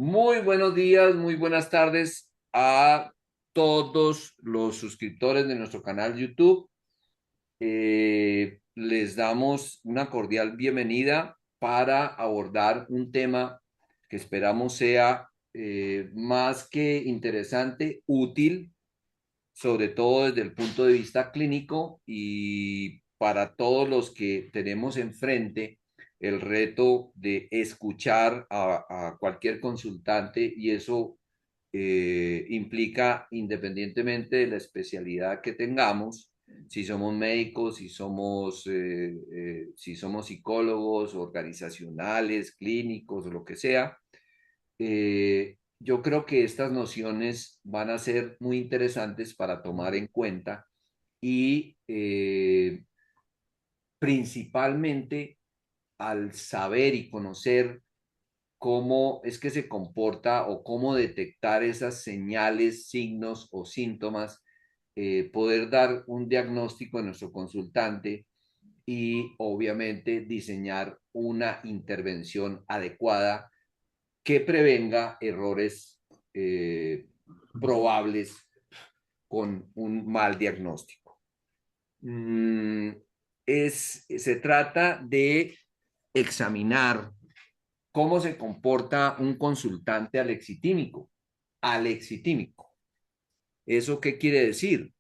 Muy buenos días, muy buenas tardes a todos los suscriptores de nuestro canal YouTube. Les damos una cordial bienvenida para abordar un tema que esperamos sea más que interesante, útil, sobre todo desde el punto de vista clínico y para todos los que tenemos enfrente el reto de escuchar a cualquier consultante y eso implica, independientemente de la especialidad que tengamos, si somos médicos, si somos psicólogos, organizacionales, clínicos, o lo que sea, yo creo que estas nociones van a ser muy interesantes para tomar en cuenta y principalmente al saber y conocer cómo es que se comporta o cómo detectar esas señales, signos o síntomas, poder dar un diagnóstico a nuestro consultante y obviamente diseñar una intervención adecuada que prevenga errores probables con un mal diagnóstico. Mm, Se trata de examinar cómo se comporta un consultante alexitímico. Alexitímico. ¿Eso qué quiere decir?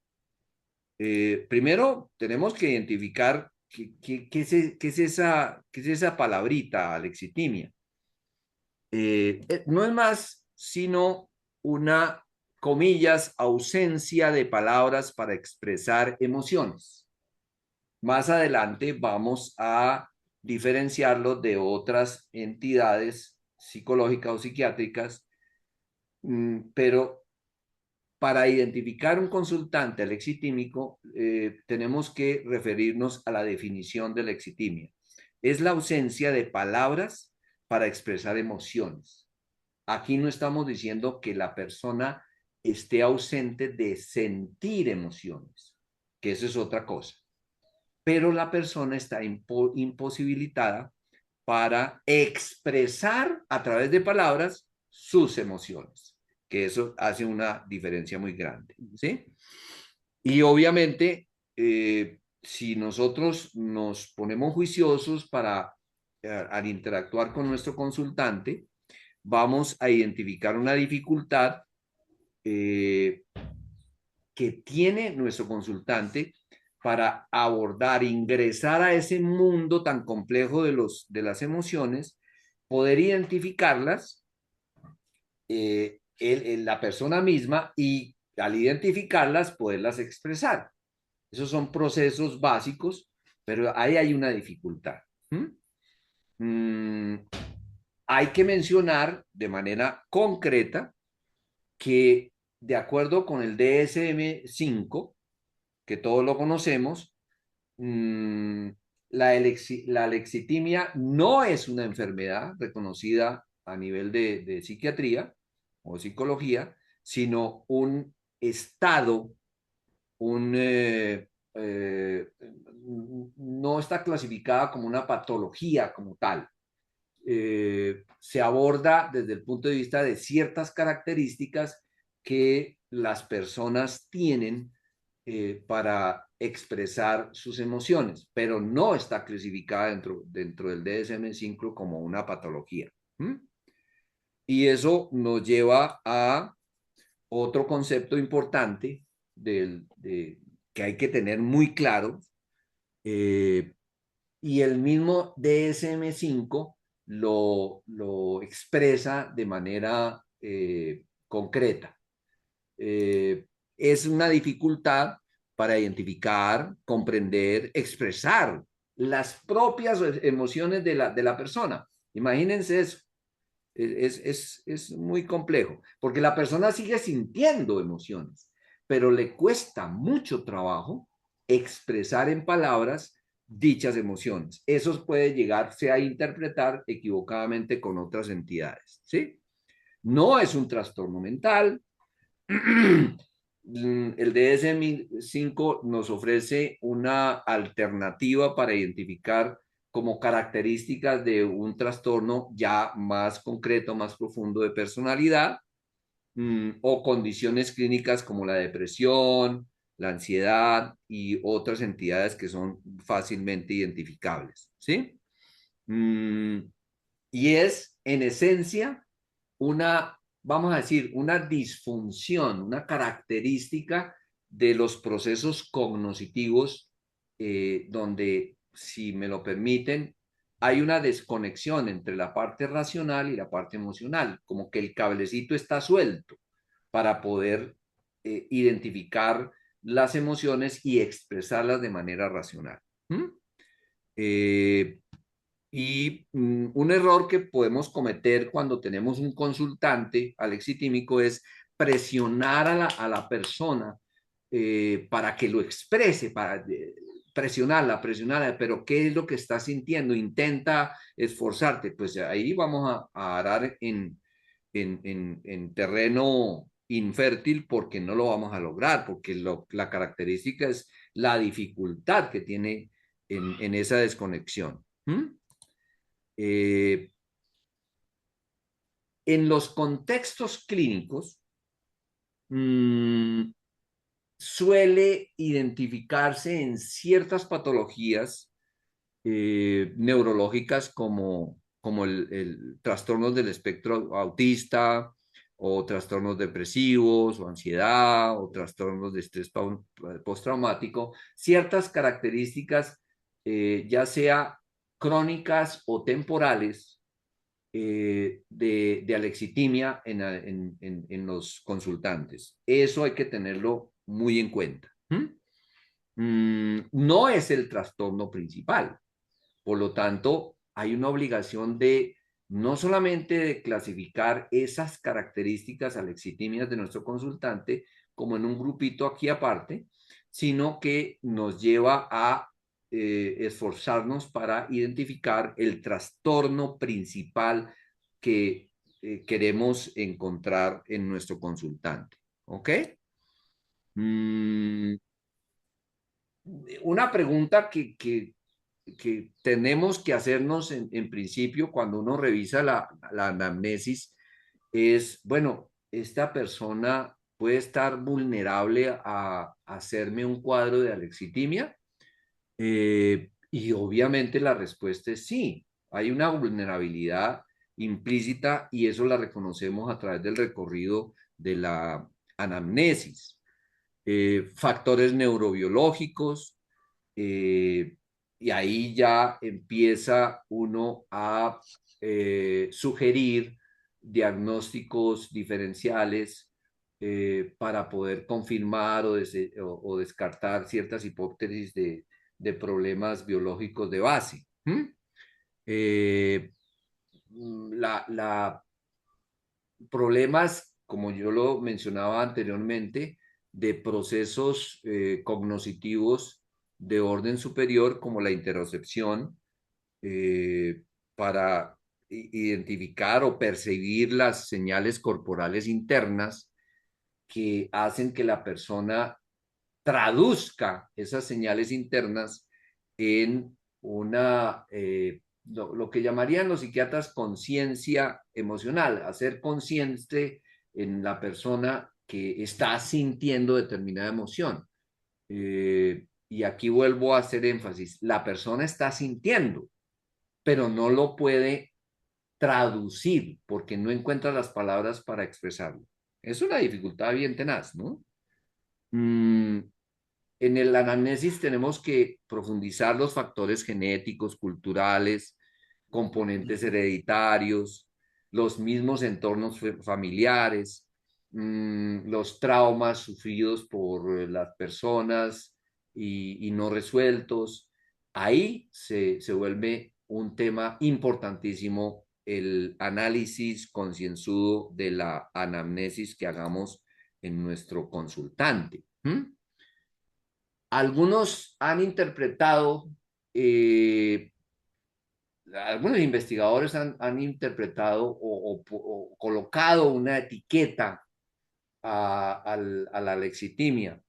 Primero, tenemos que identificar qué es esa palabrita, alexitimia. No es más sino una, comillas, ausencia de palabras para expresar emociones. Más adelante vamos a diferenciarlo de otras entidades psicológicas o psiquiátricas, pero para identificar un consultante alexitímico tenemos que referirnos a la definición de la exitimia. Es la ausencia de palabras para expresar emociones. Aquí no estamos diciendo que la persona esté ausente de sentir emociones, que eso es otra cosa, pero la persona está imposibilitada para expresar a través de palabras sus emociones, que eso hace una diferencia muy grande, ¿sí? Y obviamente, si nosotros nos ponemos juiciosos para, al interactuar con nuestro consultante, vamos a identificar una dificultad eh, que tiene nuestro consultante para abordar, ingresar a ese mundo tan complejo de las emociones, poder identificarlas, la persona misma, y al identificarlas, poderlas expresar. Esos son procesos básicos, pero ahí hay una dificultad. ¿Mm? Hay que mencionar de manera concreta que de acuerdo con el DSM-5, que todos lo conocemos, mmm, la alexitimia no es una enfermedad reconocida a nivel de psiquiatría o psicología, sino un estado, un, no está clasificada como una patología como tal. Se aborda desde el punto de vista de ciertas características que las personas tienen para expresar sus emociones, pero no está clasificada dentro del DSM-5 como una patología. ¿Mm? Y eso nos lleva a otro concepto importante que hay que tener muy claro, eh, y el mismo DSM-5 lo expresa de manera concreta. Es una dificultad para identificar, comprender, expresar las propias emociones de la persona. Imagínense eso. Es muy complejo, porque la persona sigue sintiendo emociones, pero le cuesta mucho trabajo expresar en palabras dichas emociones. Eso puede llegarse a interpretar equivocadamente con otras entidades, ¿sí? No es un trastorno mental. El DSM-5 nos ofrece una alternativa para identificar como características de un trastorno ya más concreto, más profundo de personalidad, o condiciones clínicas como la depresión, la ansiedad y otras entidades que son fácilmente identificables, ¿sí? Mm, y es, en esencia, una, vamos a decir, una disfunción, una característica de los procesos cognitivos, donde, si me lo permiten, hay una desconexión entre la parte racional y la parte emocional, como que el cablecito está suelto para poder identificar las emociones y expresarlas de manera racional. ¿Mm? Eh, un error que podemos cometer cuando tenemos un consultante alexitímico es presionar a la persona, para que lo exprese, para presionarla, pero ¿qué es lo que está sintiendo? Intenta esforzarte, pues ahí vamos a arar en terreno infértil, porque no lo vamos a lograr, porque la característica es la dificultad que tiene en esa desconexión. ¿Mm? Eh, en los contextos clínicos, mmm, suele identificarse en ciertas patologías neurológicas, como el trastornos del espectro autista, o trastornos depresivos, o ansiedad, o trastornos de estrés postraumático, ciertas características, ya sea crónicas o temporales, de alexitimia en los consultantes. Eso hay que tenerlo muy en cuenta. No es el trastorno principal. Por lo tanto, hay una obligación de no solamente de clasificar esas características alexitimias de nuestro consultante como en un grupito aquí aparte, sino que nos lleva a esforzarnos para identificar el trastorno principal que queremos encontrar en nuestro consultante. ¿Ok? Mm, una pregunta que tenemos que hacernos en principio cuando uno revisa la anamnesis es, bueno, esta persona puede estar vulnerable a hacerme un cuadro de alexitimia. Y obviamente la respuesta es sí. Hay una vulnerabilidad implícita, y eso la reconocemos a través del recorrido de la anamnesis. Factores neurobiológicos, eh, y ahí ya empieza uno a sugerir diagnósticos diferenciales, para poder confirmar o descartar ciertas hipótesis de problemas biológicos de base. ¿Mm? Eh, la problemas, como yo lo mencionaba anteriormente, de procesos cognitivos de orden superior, como la interocepción, para identificar o percibir las señales corporales internas que hacen que la persona traduzca esas señales internas en lo que llamarían los psiquiatras conciencia emocional, hacer consciente en la persona que está sintiendo determinada emoción. Y aquí vuelvo a hacer énfasis: la persona está sintiendo, pero no lo puede traducir porque no encuentra las palabras para expresarlo. Es una dificultad bien tenaz, ¿no? Mm, en el anamnesis tenemos que profundizar los factores genéticos, culturales, componentes hereditarios, los mismos entornos familiares, los traumas sufridos por las personas y no resueltos. Ahí se vuelve un tema importantísimo el análisis concienzudo de la anamnesis que hagamos en nuestro consultante. Algunos han interpretado, eh, algunos investigadores han interpretado o colocado una etiqueta a la lexitimia,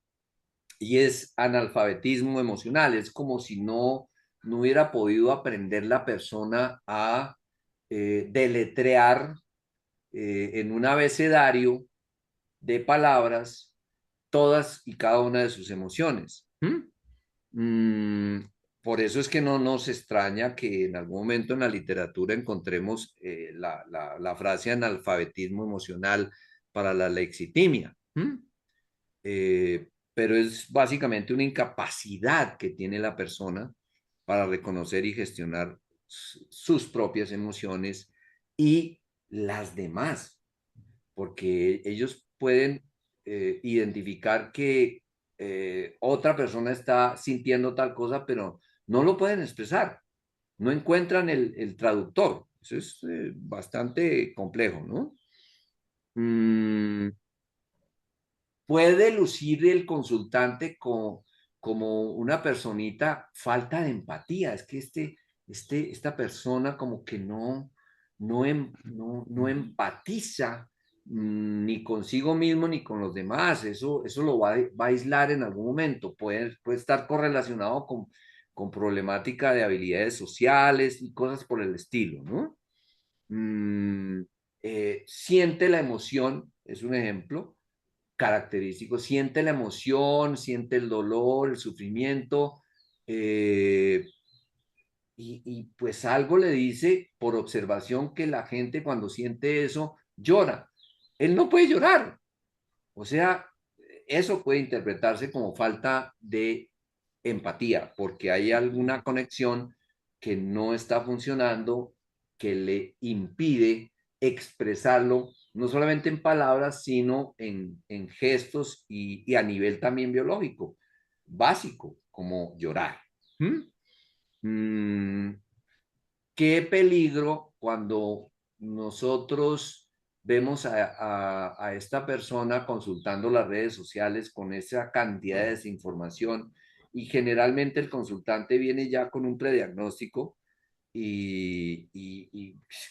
y es analfabetismo emocional. Es como si no no hubiera podido aprender la persona a deletrear en un abecedario de palabras todas y cada una de sus emociones. Mm, por eso es que no nos extraña que en algún momento en la literatura encontremos la frase analfabetismo emocional para la lexitimia. Pero es básicamente una incapacidad que tiene la persona para reconocer y gestionar sus propias emociones y las demás, porque ellos pueden identificar que otra persona está sintiendo tal cosa, pero no lo pueden expresar, no encuentran el traductor. Eso es bastante complejo, ¿no? Mm, puede lucir el consultante como una personita falta de empatía. Es que esta persona como que no empatiza ni consigo mismo ni con los demás. Eso lo va a aislar en algún momento. Puede estar correlacionado con problemática de habilidades sociales y cosas por el estilo, ¿no? Mm, siente la emoción, es un ejemplo característico, siente la emoción, siente el dolor, el sufrimiento, eh, y pues algo le dice por observación que la gente cuando siente eso llora. Él no puede llorar, o sea, eso puede interpretarse como falta de empatía, porque hay alguna conexión que no está funcionando, que le impide expresarlo, no solamente en palabras, sino en gestos y a nivel también biológico, básico, como llorar. ¿Mm? Mm, qué peligro cuando nosotros vemos a esta persona consultando las redes sociales con esa cantidad de desinformación y generalmente el consultante viene ya con un prediagnóstico y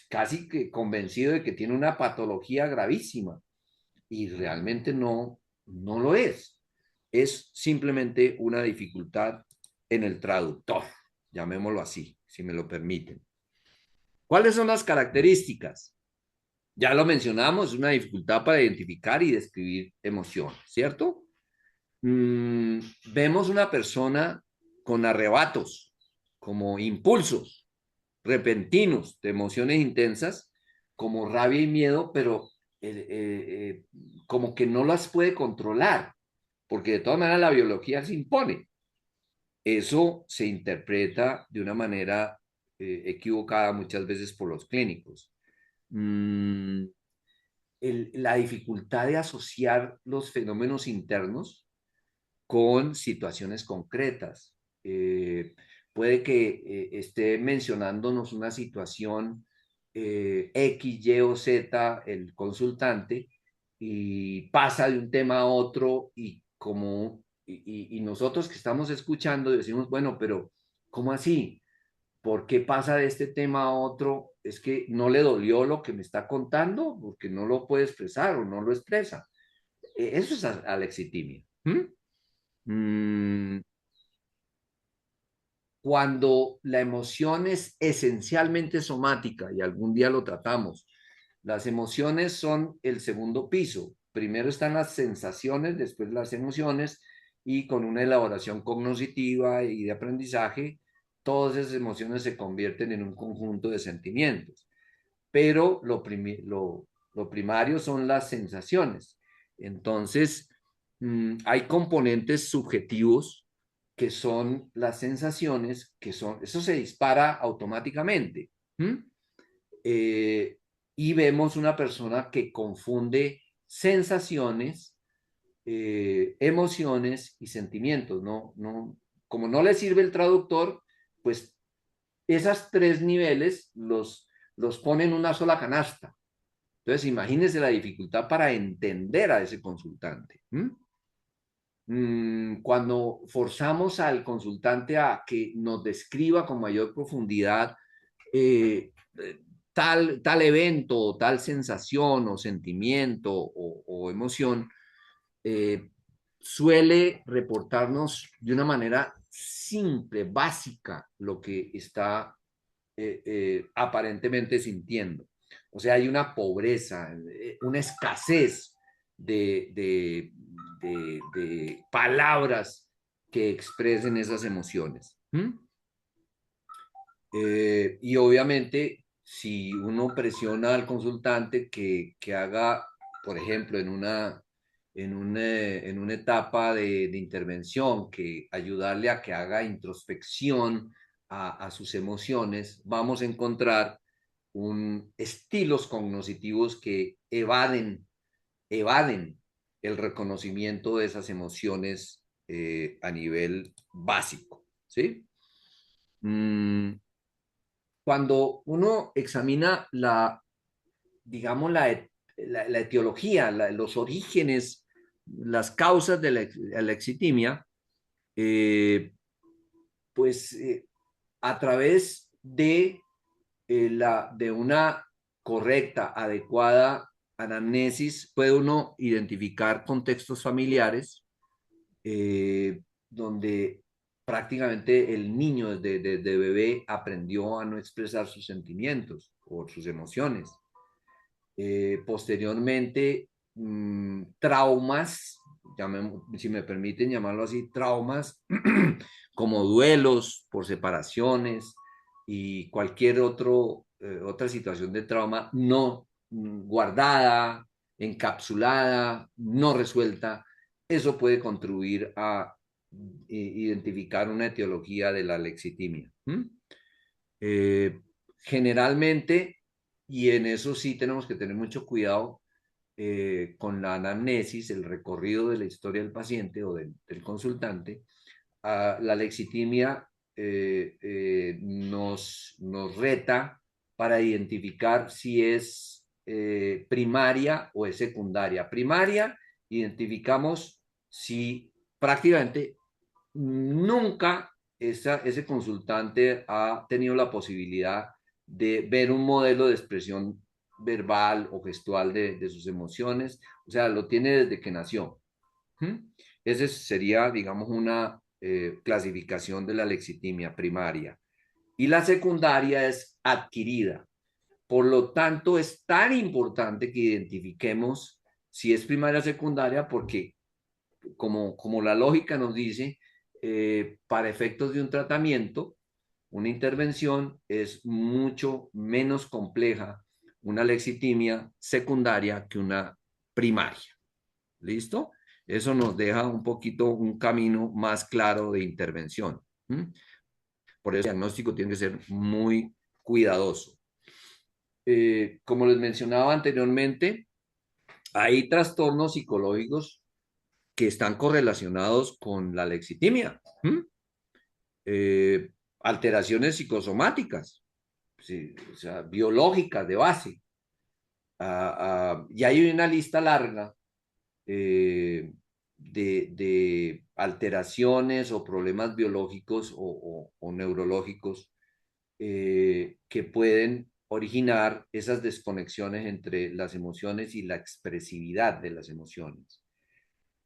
casi que convencido de que tiene una patología gravísima y realmente no lo es. Es simplemente una dificultad en el traductor, llamémoslo así, si me lo permiten. ¿Cuáles son las características? Ya lo mencionamos, es una dificultad para identificar y describir emociones, ¿cierto? Mm, vemos una persona con arrebatos, como impulsos repentinos de emociones intensas, como rabia y miedo, pero como que no las puede controlar, porque de todas maneras la biología se impone. Eso se interpreta de una manera equivocada muchas veces por los clínicos. Mm, la dificultad de asociar los fenómenos internos con situaciones concretas. Puede que esté mencionándonos una situación X, Y o Z, el consultante, y pasa de un tema a otro y nosotros que estamos escuchando decimos, bueno, pero ¿cómo así? ¿Por qué pasa de este tema a otro? Es que no le dolió lo que me está contando, porque no lo puede expresar o no lo expresa. Eso es alexitimia. Mm, cuando la emoción es esencialmente somática, y algún día lo tratamos, las emociones son el segundo piso. Primero están las sensaciones, después las emociones, y con una elaboración cognitiva y de aprendizaje, todas esas emociones se convierten en un conjunto de sentimientos. Pero lo primario son las sensaciones. Entonces, hay componentes subjetivos que son las sensaciones, eso se dispara automáticamente. Eh, y vemos una persona que confunde sensaciones, emociones y sentimientos. Como no le sirve el traductor, pues esos tres niveles los pone en una sola canasta. Entonces, imagínense la dificultad para entender a ese consultante. Cuando forzamos al consultante a que nos describa con mayor profundidad eh, tal evento, o tal sensación o sentimiento o emoción, eh, suele reportarnos de una manera simple, básica, lo que está aparentemente sintiendo. O sea, hay una pobreza, una escasez de palabras que expresen esas emociones. Y obviamente, si uno presiona al consultante que haga, por ejemplo, en una etapa de intervención, que ayudarle a que haga introspección a sus emociones, vamos a encontrar estilos cognitivos que evaden el reconocimiento de esas emociones a nivel básico, ¿sí? Mm, Cuando uno examina digamos, la etiología, los orígenes, las causas de la exitimia, eh, pues a través de una correcta, adecuada anamnesis, puede uno identificar contextos familiares donde prácticamente el niño desde bebé aprendió a no expresar sus sentimientos o sus emociones. Posteriormente, traumas, si me permiten llamarlo así, traumas como duelos por separaciones y cualquier otra situación de trauma no guardada, encapsulada, no resuelta, eso puede contribuir a identificar una etiología de la lexitimia. Eh, Generalmente, y en eso sí tenemos que tener mucho cuidado con la anamnesis, el recorrido de la historia del paciente o del consultante, la lexitimia nos reta para identificar si es primaria o es secundaria. Primaria, identificamos si prácticamente nunca ese consultante ha tenido la posibilidad de ver un modelo de expresión verbal o gestual de sus emociones, o sea, lo tiene desde que nació. ¿Mm? Esa sería, digamos, una clasificación de la lexitimia primaria. Y la secundaria es adquirida. Por lo tanto, es tan importante que identifiquemos si es primaria o secundaria, porque como la lógica nos dice, para efectos de un tratamiento, una intervención es mucho menos compleja una lexitimia secundaria que una primaria. ¿Listo? Eso nos deja un poquito un camino más claro de intervención. Por eso el diagnóstico tiene que ser muy cuidadoso. Como les mencionaba anteriormente, hay trastornos psicológicos que están correlacionados con la lexitimia. Eh, Alteraciones psicosomáticas, sí, o sea, biológicas de base. Y hay una lista larga de alteraciones o problemas biológicos o neurológicos que pueden originar esas desconexiones entre las emociones y la expresividad de las emociones.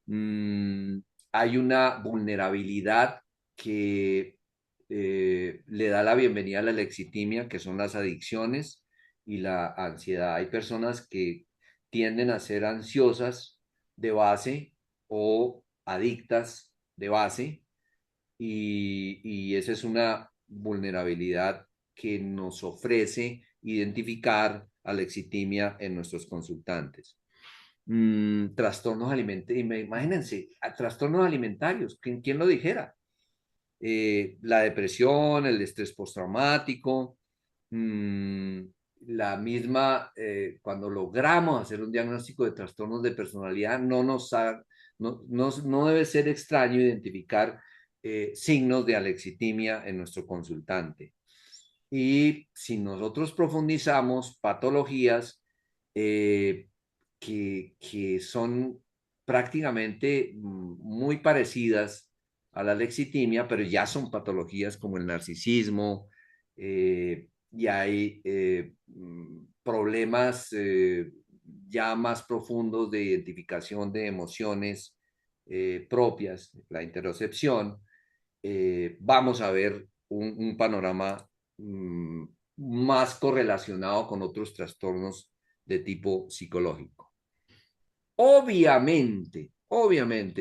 Mm, Hay una vulnerabilidad que le da la bienvenida a la lexitimia, que son las adicciones y la ansiedad. Hay personas que tienden a ser ansiosas de base o adictas de base y esa es una vulnerabilidad que nos ofrece identificar a la lexitimia en nuestros consultantes. Trastornos alimentarios, imagínense, trastornos alimentarios, ¿quién lo dijera? La depresión, el estrés postraumático, mmm, la misma, cuando logramos hacer un diagnóstico de trastornos de personalidad, no debe ser extraño identificar signos de alexitimia en nuestro consultante. Y si nosotros profundizamos patologías que son prácticamente muy parecidas a la lexitimia, pero ya son patologías como el narcisismo, y hay problemas ya más profundos de identificación de emociones propias, la interocepción, vamos a ver un panorama más correlacionado con otros trastornos de tipo psicológico. Obviamente,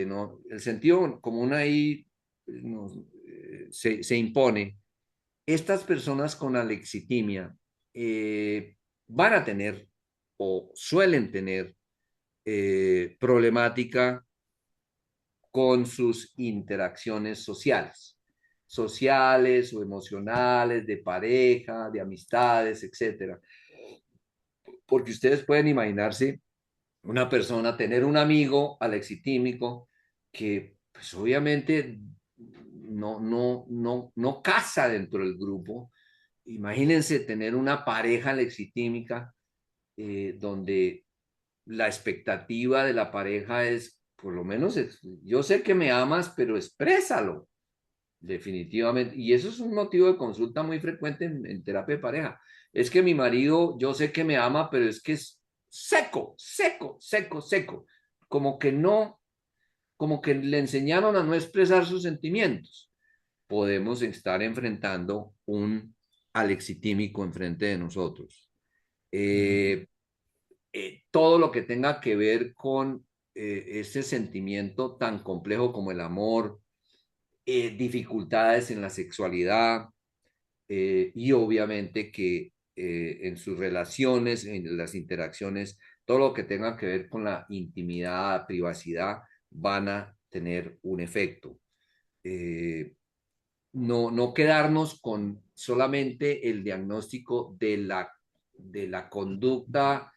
¿no? El sentido común ahí no, se impone. Estas personas con alexitimia van a tener o suelen tener problemática con sus interacciones sociales o emocionales, de pareja, de amistades, etcétera. Porque ustedes pueden imaginarse una persona tener un amigo alexitímico que pues obviamente no casa dentro del grupo. Imagínense tener una pareja alexitímica donde la expectativa de la pareja es, por lo menos, yo sé que me amas, pero exprésalo, definitivamente. Y eso es un motivo de consulta muy frecuente en terapia de pareja. Es que mi marido, yo sé que me ama, pero es que es seco. Como que no, como que le enseñaron a no expresar sus sentimientos. Podemos estar enfrentando un alexitímico enfrente de nosotros. Eh, todo lo que tenga que ver con ese sentimiento tan complejo como el amor, dificultades en la sexualidad y obviamente que en sus relaciones, en las interacciones, todo lo que tenga que ver con la intimidad, privacidad, van a tener un efecto. Eh, no quedarnos con solamente el diagnóstico de la conducta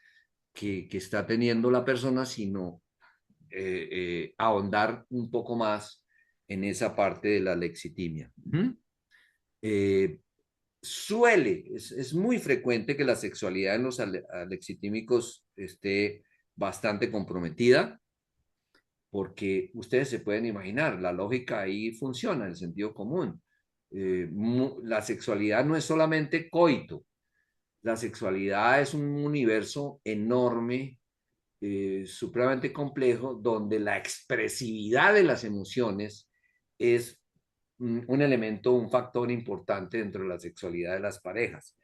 que está teniendo la persona, sino ahondar un poco más en esa parte de la lexitimia. Eh, es muy frecuente que la sexualidad en los alexitímicos esté bastante comprometida, porque ustedes se pueden imaginar, la lógica ahí funciona, el sentido común. La sexualidad no es solamente coito, la sexualidad es un universo enorme, supremamente complejo, donde la expresividad de las emociones es un elemento, un factor importante dentro de la sexualidad de las parejas.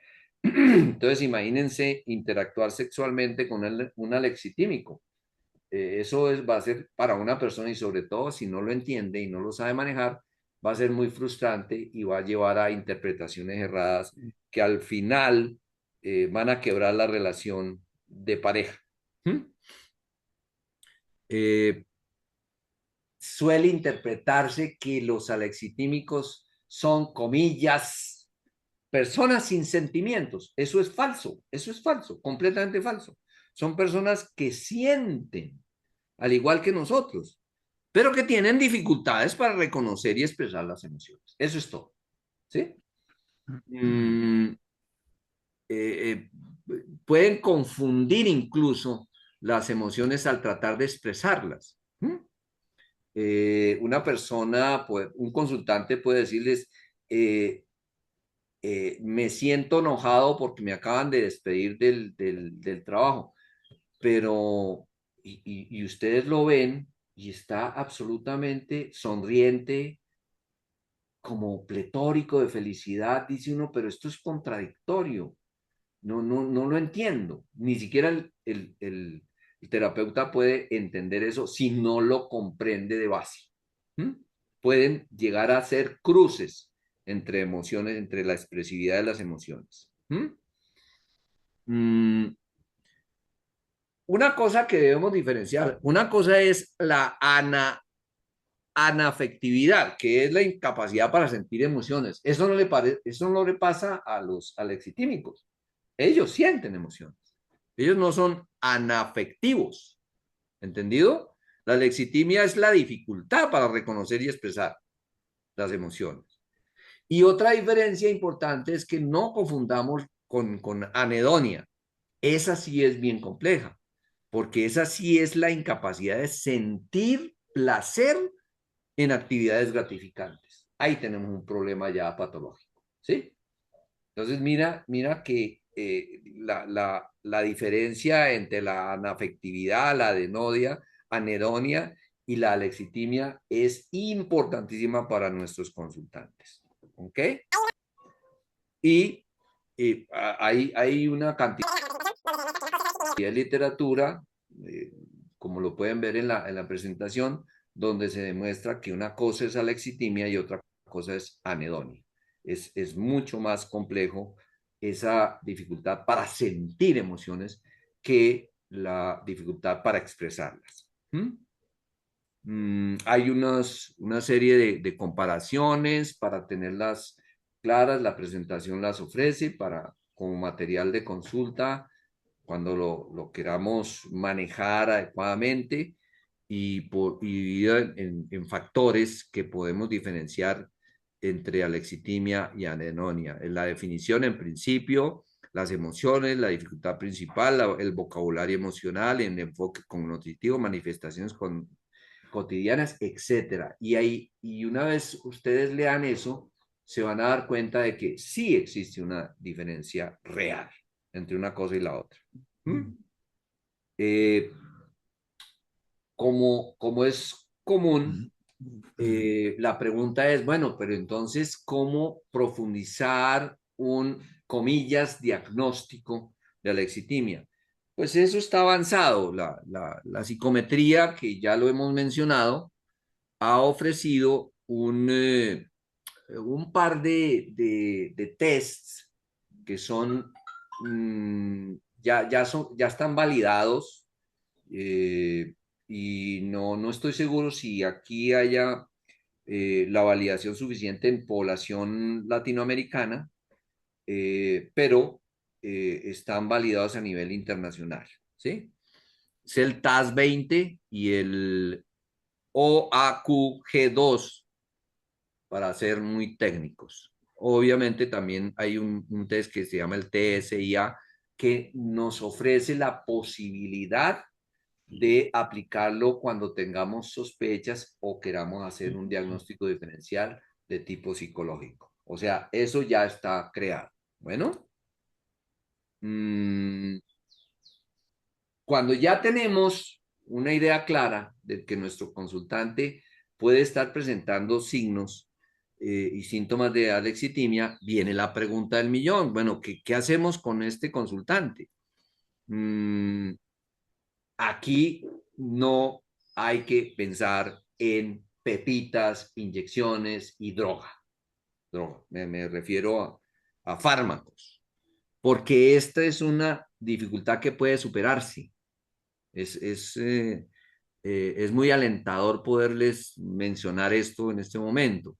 Entonces, imagínense interactuar sexualmente con un alexitímico. Eso va a ser para una persona y sobre todo si no lo entiende y no lo sabe manejar, va a ser muy frustrante y va a llevar a interpretaciones erradas que al final van a quebrar la relación de pareja. ¿Mm? Eh, Suele interpretarse que los alexitímicos son, comillas, personas sin sentimientos. Eso es falso, completamente falso. Son personas que sienten, al igual que nosotros, pero que tienen dificultades para reconocer y expresar las emociones. Eso es todo. ¿Sí? Mm, eh, pueden confundir incluso las emociones al tratar de expresarlas. ¿Mm? Una persona, pues, un consultante puede decirles, me siento enojado porque me acaban de despedir del trabajo, pero, y ustedes lo ven y está absolutamente sonriente, como pletórico de felicidad, dice uno, pero esto es contradictorio, no lo entiendo, ni siquiera el terapeuta puede entender eso si no lo comprende de base. ¿Mm? Pueden llegar a ser cruces entre emociones, entre la expresividad de las emociones. ¿Mm? Mm, una cosa que debemos diferenciar, una cosa es la anafectividad, que es la incapacidad para sentir emociones. Eso no le pasa a los alexitímicos. Ellos sienten emociones. Ellos no son anafectivos. ¿Entendido? La lexitimia es la dificultad para reconocer y expresar las emociones. Y otra diferencia importante es que no confundamos con anedonia. Esa sí es bien compleja, porque esa sí es la incapacidad de sentir placer en actividades gratificantes. Ahí tenemos un problema ya patológico, ¿sí? Entonces, mira que la diferencia entre la anafectividad, la anedonia y la alexitimia es importantísima para nuestros consultantes. ¿Ok? Y hay una cantidad de literatura, eh, como lo pueden ver en la presentación, donde se demuestra que una cosa es alexitimia y otra cosa es anedonia. Es mucho más complejo esa dificultad para sentir emociones que la dificultad para expresarlas. Hay una serie de comparaciones para tenerlas claras. La presentación las ofrece como material de consulta cuando lo queramos manejar adecuadamente y en factores que podemos diferenciar entre alexitimia y anedonia. En la definición, en principio, las emociones, la dificultad principal, el vocabulario emocional, el enfoque cognitivo, manifestaciones cotidianas, etcétera. Y una vez ustedes lean eso, se van a dar cuenta de que sí existe una diferencia real entre una cosa y la otra. Eh, como es común, la pregunta es, bueno, pero entonces, ¿cómo profundizar un, comillas, diagnóstico de alexitimia? Pues eso está avanzado. La psicometría, que ya lo hemos mencionado, ha ofrecido un par de tests que son, ya están validados, eh, y no estoy seguro si aquí haya la validación suficiente en población latinoamericana, pero están validados a nivel internacional, ¿sí? Es el TAS-20 y el OAQ-G2, para ser muy técnicos. Obviamente también hay un test que se llama el TSIA, que nos ofrece la posibilidad de aplicarlo cuando tengamos sospechas o queramos hacer un diagnóstico diferencial de tipo psicológico. O sea, eso ya está creado. Bueno, cuando ya tenemos una idea clara de que nuestro consultante puede estar presentando signos y síntomas de alexitimia, viene la pregunta del millón. Bueno, ¿qué hacemos con este consultante? Mm, Aquí no hay que pensar en pepitas, inyecciones y droga. Me refiero a fármacos, porque esta es una dificultad que puede superarse. Es muy alentador poderles mencionar esto en este momento.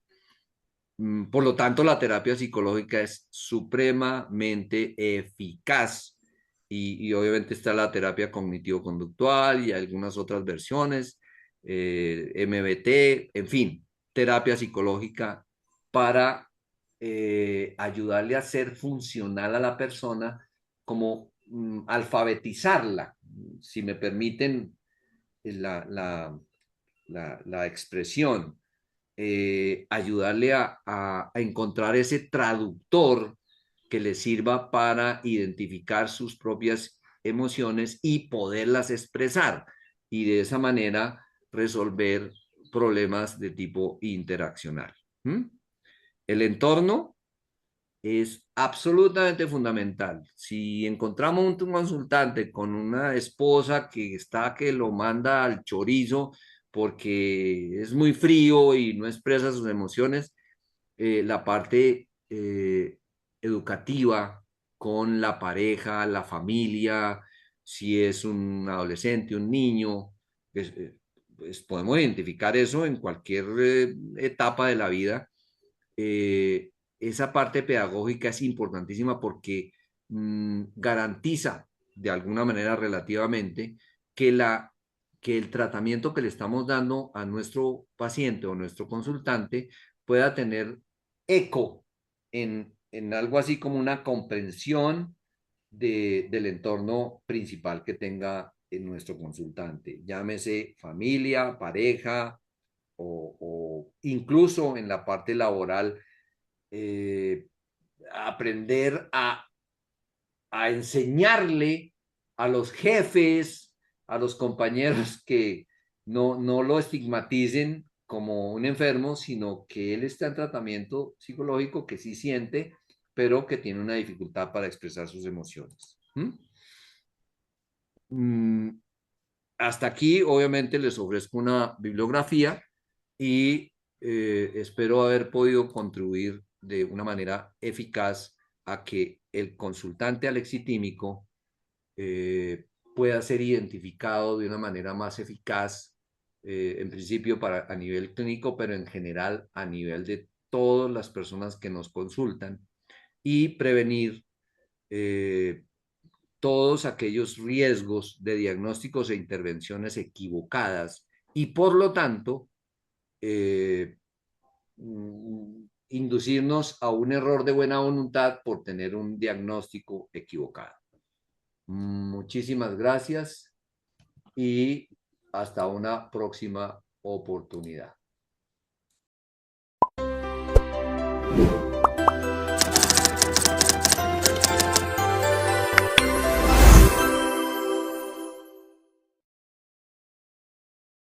Por lo tanto, la terapia psicológica es supremamente eficaz y obviamente está la terapia cognitivo-conductual y algunas otras versiones, MBT, en fin, terapia psicológica para ayudarle a ser funcional a la persona, como alfabetizarla, si me permiten la, la, la expresión, ayudarle a encontrar ese traductor que le sirva para identificar sus propias emociones y poderlas expresar y de esa manera resolver problemas de tipo interaccional. El entorno es absolutamente fundamental. Si encontramos un consultante con una esposa que está que lo manda al chorizo porque es muy frío y no expresa sus emociones, la parte educativa con la pareja, la familia, si es un adolescente, un niño, pues podemos identificar eso en cualquier etapa de la vida. Esa parte pedagógica es importantísima porque garantiza de alguna manera relativamente que, que el tratamiento que le estamos dando a nuestro paciente o nuestro consultante pueda tener eco en algo así como una comprensión del entorno principal que tenga en nuestro consultante, llámese familia, pareja o incluso en la parte laboral, eh, aprender a enseñarle a los jefes, a los compañeros no lo estigmaticen como un enfermo, sino que él está en tratamiento psicológico, que sí siente, pero que tiene una dificultad para expresar sus emociones. Mm, Hasta aquí, obviamente, les ofrezco una bibliografía y espero haber podido contribuir de una manera eficaz a que el consultante alexitímico eh, pueda ser identificado de una manera más eficaz, en principio para, a nivel clínico, pero en general a nivel de todas las personas que nos consultan y prevenir eh, todos aquellos riesgos de diagnósticos e intervenciones equivocadas y por lo tanto eh, inducirnos a un error de buena voluntad por tener un diagnóstico equivocado. Muchísimas gracias y hasta una próxima oportunidad.